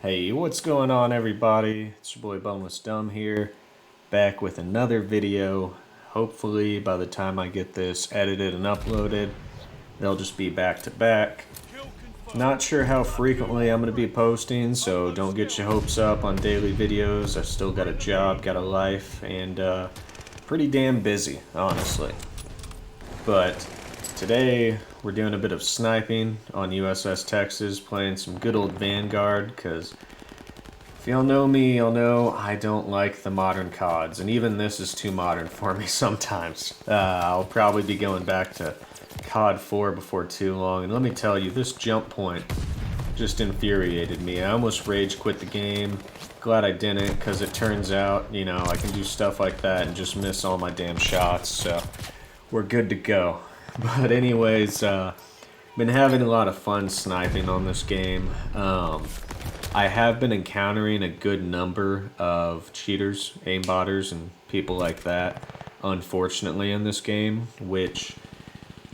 Hey, what's going on, everybody? It's your boy Boneless Dumb here, back with another video. Hopefully, by the time I get this edited and uploaded, they'll just be back to back. Not sure how frequently I'm going to be posting, so don't get your hopes up on daily videos. I still got a job, got a life, and pretty damn busy, honestly. But today, we're doing a bit of sniping on USS Texas, playing some good old Vanguard, because if y'all know me, y'all know I don't like the modern CODs, and even this is too modern for me sometimes. I'll probably be going back to COD 4 before too long, and let me tell you, this jump point just infuriated me. I almost rage quit the game. Glad I didn't, because it turns out, I can do stuff like that and just miss all my damn shots, so we're good to go. But anyways, been having a lot of fun sniping on this game. I have been encountering a good number of cheaters, aimbotters, and people like that, unfortunately, in this game, which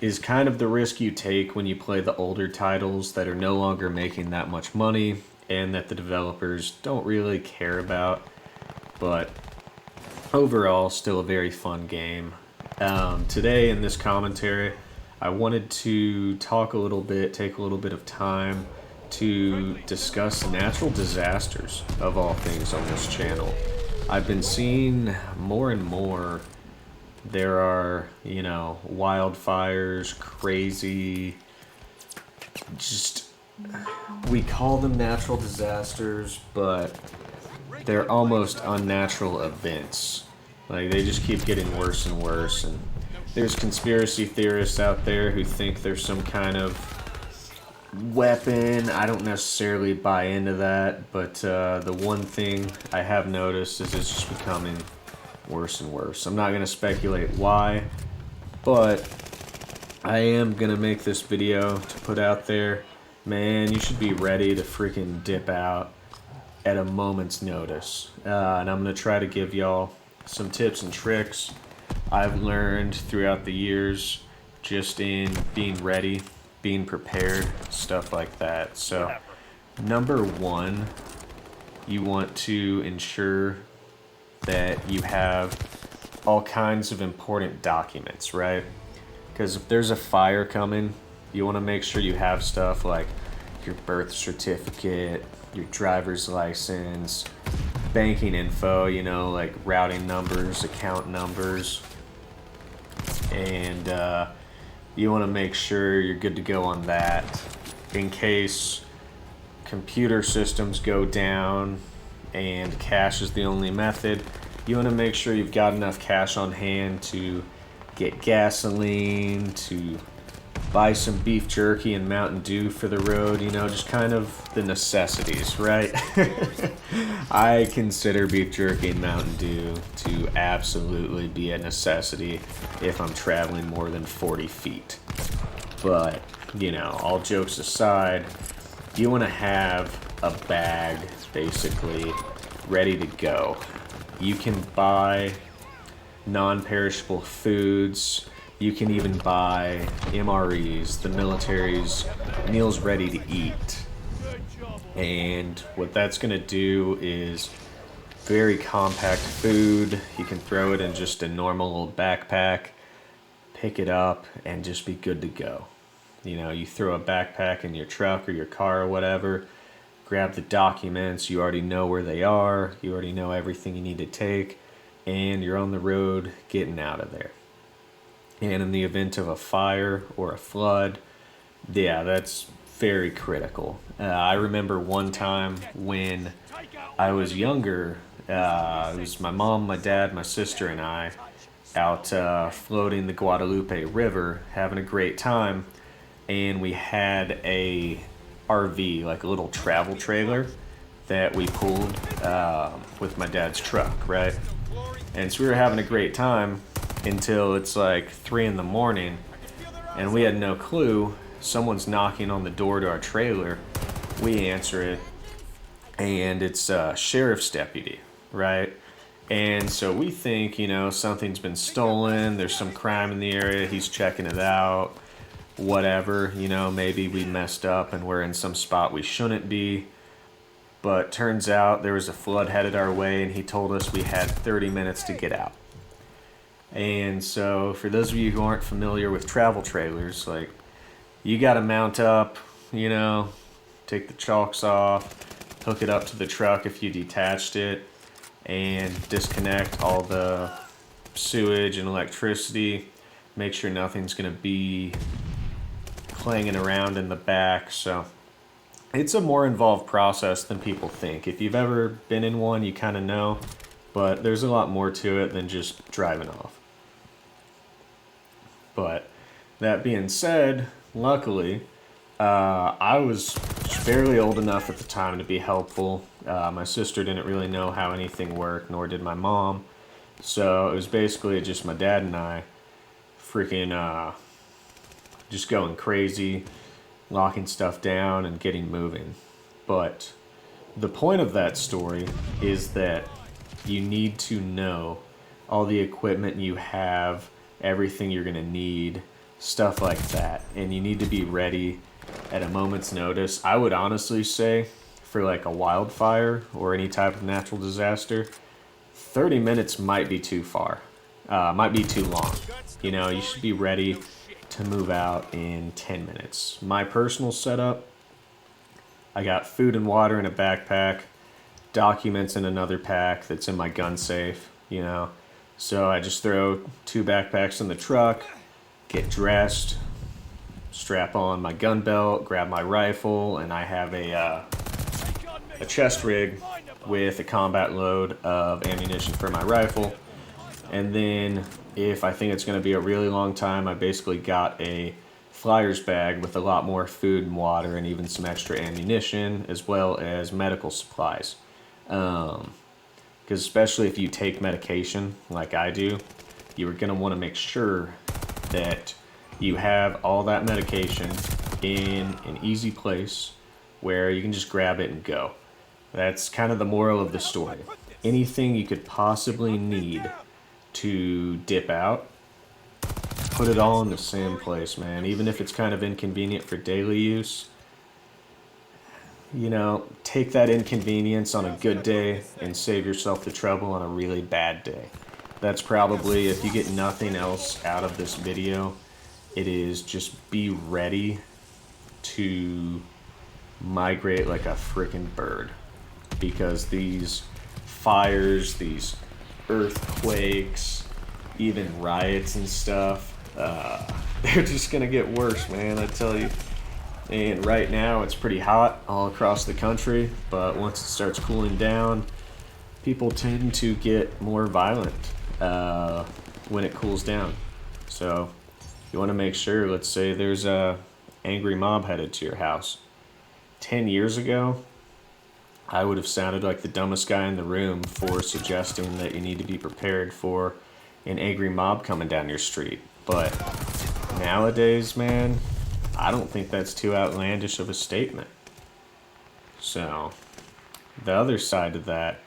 is kind of the risk you take when you play the older titles that are no longer making that much money and that the developers don't really care about. But overall, still a very fun game. Today in this commentary, I wanted to talk a little bit, take a little bit of time to discuss natural disasters of all things on this channel. I've been seeing more and more there are, wildfires, crazy, just, we call them natural disasters, but they're almost unnatural events. Like, they just keep getting worse and worse, and there's conspiracy theorists out there who think there's some kind of weapon. I don't necessarily buy into that, but the one thing I have noticed is it's just becoming worse and worse. I'm not going to speculate why, but I am going to make this video to put out there. Man, you should be ready to freaking dip out at a moment's notice. And I'm going to try to give y'all some tips and tricks I've learned throughout the years just in being ready, being prepared, stuff like that. So, number one, you want to ensure that you have all kinds of important documents, right? Because if there's a fire coming, you want to make sure you have stuff like your birth certificate, your driver's license, banking info, like routing numbers, account numbers, and you want to make sure you're good to go on that in case computer systems go down and cash is the only method. You want to make sure you've got enough cash on hand to get gasoline, to buy some beef jerky and Mountain Dew for the road, just kind of the necessities, right? I consider beef jerky and Mountain Dew to absolutely be a necessity if I'm traveling more than 40 feet. But, all jokes aside, you want to have a bag basically ready to go. You can buy non-perishable foods. You can even buy MREs, the military's meals ready to eat. And what that's going to do is very compact food. You can throw it in just a normal little backpack, pick it up, and just be good to go. You throw a backpack in your truck or your car or whatever, grab the documents, you already know where they are, you already know everything you need to take, and you're on the road getting out of there. And in the event of a fire or a flood, yeah, that's very critical. I remember one time when I was younger, it was my mom, my dad, my sister, and I out floating the Guadalupe River, having a great time, and we had a RV, like a little travel trailer that we pulled with my dad's truck, right? And so we were having a great time until it's like 3 in the morning, and we had no clue. Someone's knocking on the door to our trailer. We answer it, and it's a sheriff's deputy, right? And so we think, something's been stolen, there's some crime in the area, he's checking it out, whatever, maybe we messed up and we're in some spot we shouldn't be. But turns out there was a flood headed our way, and he told us we had 30 minutes to get out. And so, for those of you who aren't familiar with travel trailers, like, you gotta mount up, you know, take the chocks off, hook it up to the truck if you detached it, and disconnect all the sewage and electricity. Make sure nothing's gonna be clanging around in the back. So it's a more involved process than people think. If you've ever been in one, you kind of know, but there's a lot more to it than just driving off. But that being said, luckily, I was barely old enough at the time to be helpful. My sister didn't really know how anything worked, nor did my mom. So it was basically just my dad and I freaking just going crazy, locking stuff down and getting moving. But the point of that story is that you need to know all the equipment you have, everything you're going to need, stuff like that. And you need to be ready at a moment's notice. I would honestly say for like a wildfire or any type of natural disaster, 30 minutes might be too far, might be too long. You know, you should be ready to move out in 10 minutes. My personal setup, I got food and water in a backpack, documents in another pack that's in my gun safe, you know. So I just throw 2 backpacks in the truck, get dressed, strap on my gun belt, grab my rifle, and I have a chest rig with a combat load of ammunition for my rifle. And then if I think it's going to be a really long time, I basically got a flyer's bag with a lot more food and water and even some extra ammunition as well as medical supplies. Because especially if you take medication like I do, you're going to want to make sure that you have all that medication in an easy place where you can just grab it and go. That's kind of the moral of the story. Anything you could possibly need to dip out, put it all in the same place, man. Even if it's kind of inconvenient for daily use, you know, take that inconvenience on a good day and save yourself the trouble on a really bad day. That's probably, if you get nothing else out of this video, it is just be ready to migrate like a freaking bird. Because these fires, these earthquakes, even riots and stuff, they're just gonna get worse, man, I tell you. And right now it's pretty hot all across the country, but once it starts cooling down, people tend to get more violent when it cools down. So you want to make sure, let's say there's a angry mob headed to your house. 10 years ago, I would have sounded like the dumbest guy in the room for suggesting that you need to be prepared for an angry mob coming down your street. But nowadays, man, I don't think that's too outlandish of a statement. So the other side of that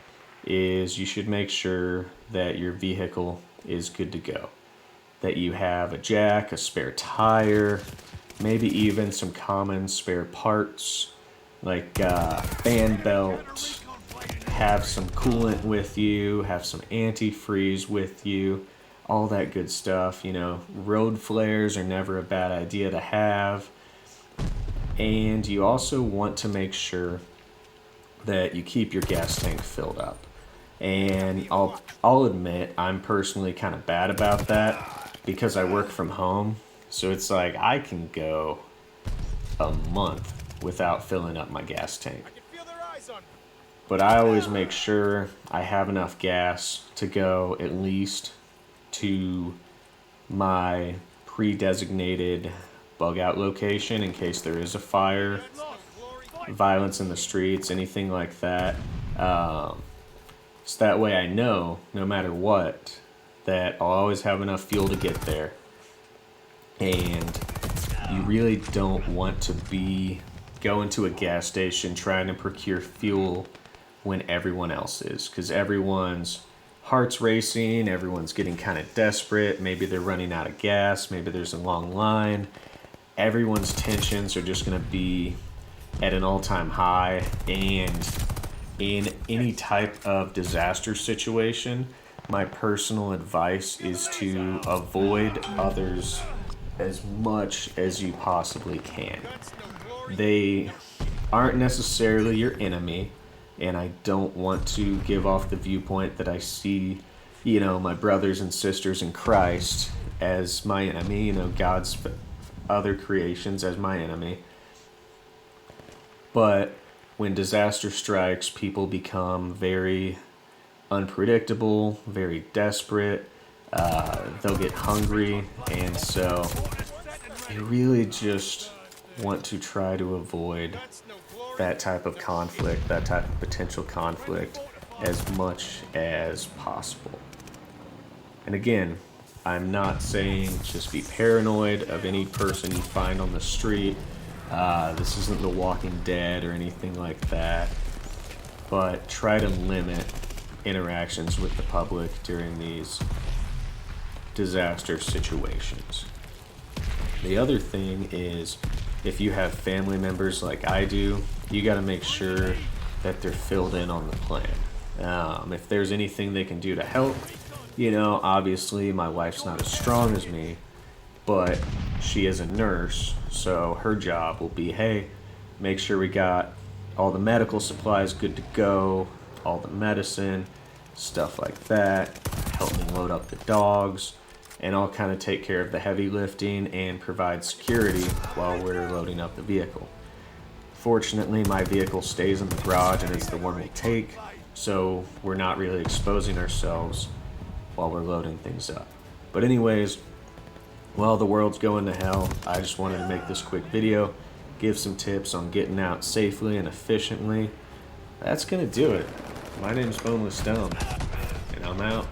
is you should make sure that your vehicle is good to go. That you have a jack, a spare tire, maybe even some common spare parts like fan belt, have some coolant with you, have some antifreeze with you, all that good stuff. You know, road flares are never a bad idea to have. And you also want to make sure that you keep your gas tank filled up. And I'll admit, I'm personally kind of bad about that because I work from home. So it's like I can go a month without filling up my gas tank. But I always make sure I have enough gas to go at least to my pre-designated bug out location in case there is a fire, violence in the streets, anything like that. So that way I know, no matter what, that I'll always have enough fuel to get there. And you really don't want to be going to a gas station trying to procure fuel when everyone else is, because everyone's heart's racing, everyone's getting kind of desperate, maybe they're running out of gas, maybe there's a long line. Everyone's tensions are just going to be at an all-time high, and in any type of disaster situation, my personal advice is to avoid others as much as you possibly can. They aren't necessarily your enemy, and I don't want to give off the viewpoint that I see, my brothers and sisters in Christ as my enemy, God's other creations as my enemy. But when disaster strikes, people become very unpredictable, very desperate. They'll get hungry, and so you really just want to try to avoid that type of conflict, that type of potential conflict, as much as possible. And again, I'm not saying just be paranoid of any person you find on the street. This isn't The Walking Dead or anything like that. But try to limit interactions with the public during these disaster situations. The other thing is, if you have family members like I do, you got to make sure that they're filled in on the plan. If there's anything they can do to help, obviously my wife's not as strong as me, but she is a nurse, so her job will be, hey, make sure we got all the medical supplies good to go, all the medicine, stuff like that, help me load up the dogs, and I'll kind of take care of the heavy lifting and provide security while we're loading up the vehicle. Fortunately, my vehicle stays in the garage and is the one we take, so we're not really exposing ourselves while we're loading things up. But anyways, while the world's going to hell, I just wanted to make this quick video, give some tips on getting out safely and efficiently. That's gonna do it. My name's Boneless Stone, and I'm out.